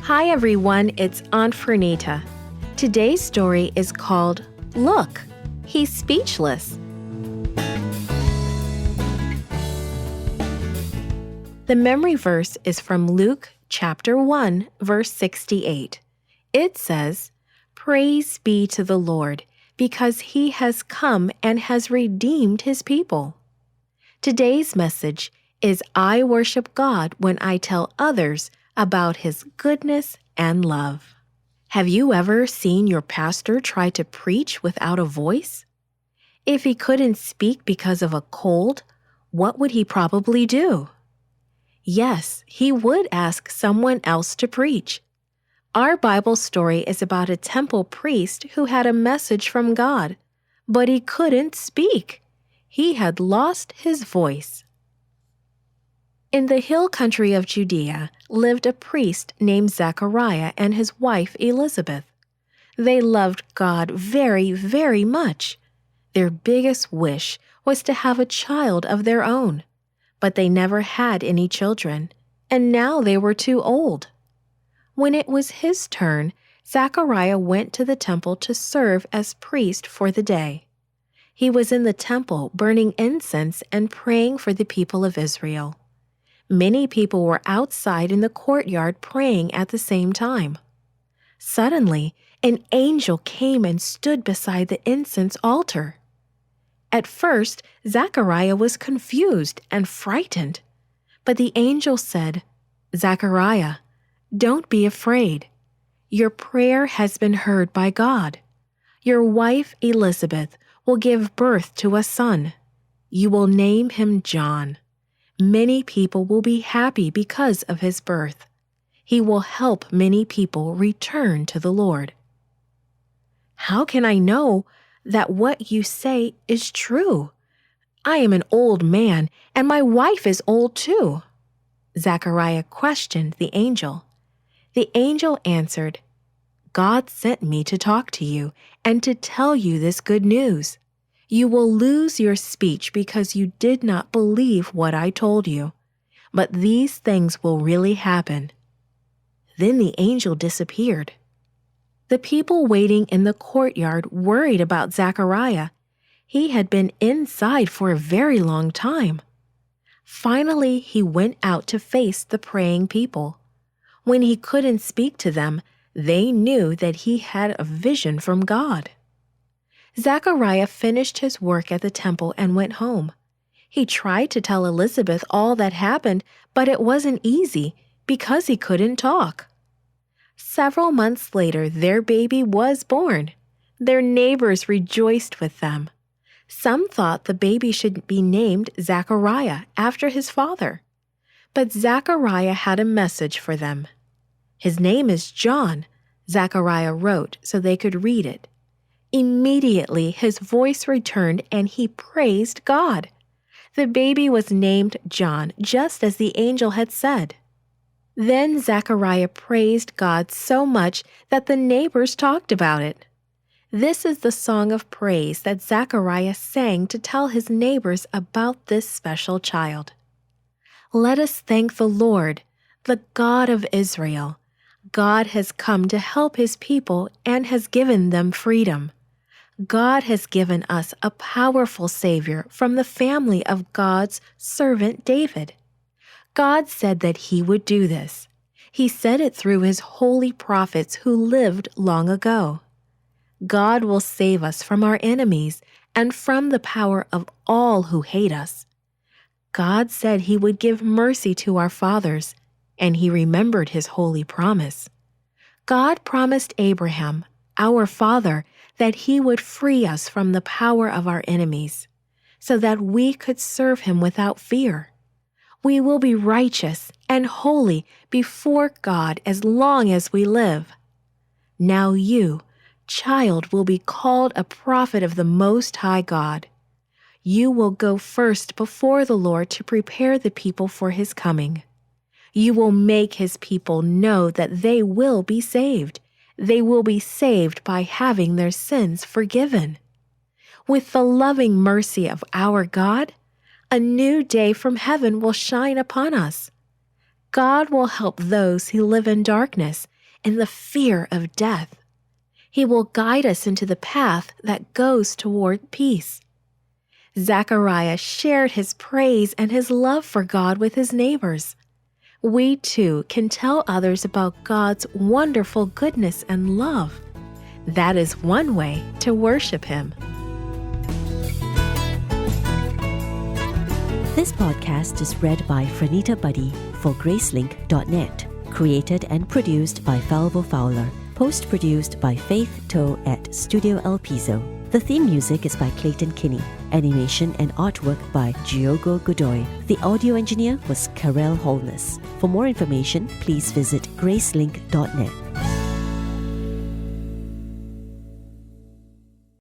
Hi everyone, it's Aunt Fernita. Today's story is called Look, He's Speechless. The memory verse is from Luke chapter 1, verse 68. It says, "Praise be to the Lord, because He has come and has redeemed His people." Today's message is I worship God when I tell others about His goodness and love. Have you ever seen your pastor try to preach without a voice? If he couldn't speak because of a cold, what would he probably do? Yes, he would ask someone else to preach. Our Bible story is about a temple priest who had a message from God, but he couldn't speak. He had lost his voice. In the hill country of Judea lived a priest named Zechariah and his wife Elizabeth. They loved God very, very much. Their biggest wish was to have a child of their own, but they never had any children, and now they were too old. When it was his turn, Zechariah went to the temple to serve as priest for the day. He was in the temple burning incense and praying for the people of Israel. Many people were outside in the courtyard praying at the same time. Suddenly, an angel came and stood beside the incense altar. At first, Zechariah was confused and frightened. But the angel said, "Zechariah, don't be afraid. Your prayer has been heard by God. Your wife Elizabeth will give birth to a son. You will name him John. Many people will be happy because of his birth. He will help many people return to the Lord." "How can I know that what you say is true? I am an old man, and my wife is old too," Zechariah questioned the angel. The angel answered, "God sent me to talk to you and to tell you this good news. You will lose your speech because you did not believe what I told you. But these things will really happen." Then the angel disappeared. The people waiting in the courtyard worried about Zechariah. He had been inside for a very long time. Finally, he went out to face the praying people. When he couldn't speak to them, they knew that he had a vision from God. Zechariah finished his work at the temple and went home. He tried to tell Elizabeth all that happened, but it wasn't easy because he couldn't talk. Several months later, their baby was born. Their neighbors rejoiced with them. Some thought the baby should be named Zechariah after his father. But Zechariah had a message for them. "His name is John," Zechariah wrote so they could read it. Immediately his voice returned and he praised God. The baby was named John, just as the angel had said. Then Zechariah praised God so much that the neighbors talked about it. This is the song of praise that Zechariah sang to tell his neighbors about this special child. "Let us thank the Lord, the God of Israel. God has come to help His people and has given them freedom. God has given us a powerful Savior from the family of God's servant David. God said that He would do this. He said it through His holy prophets who lived long ago. God will save us from our enemies and from the power of all who hate us. God said He would give mercy to our fathers, and He remembered His holy promise. God promised Abraham, our father, that He would free us from the power of our enemies, so that we could serve Him without fear. We will be righteous and holy before God as long as we live. Now you, child, will be called a prophet of the Most High God. You will go first before the Lord to prepare the people for His coming. You will make His people know that they will be saved. They will be saved by having their sins forgiven. With the loving mercy of our God, a new day from heaven will shine upon us. God will help those who live in darkness and the fear of death. He will guide us into the path that goes toward peace. Zechariah shared his praise and his love for God with his neighbors. We too can tell others about God's wonderful goodness and love. That is one way to worship Him. This podcast is read by Franita Buddy for Gracelink.net. Created and produced by Falvo Fowler. Post-produced by Faith Toe at Studio El Piso. The theme music is by Clayton Kinney. Animation and artwork by Giogo Godoy. The audio engineer was Karel Holness. For more information, please visit Gracelink.net.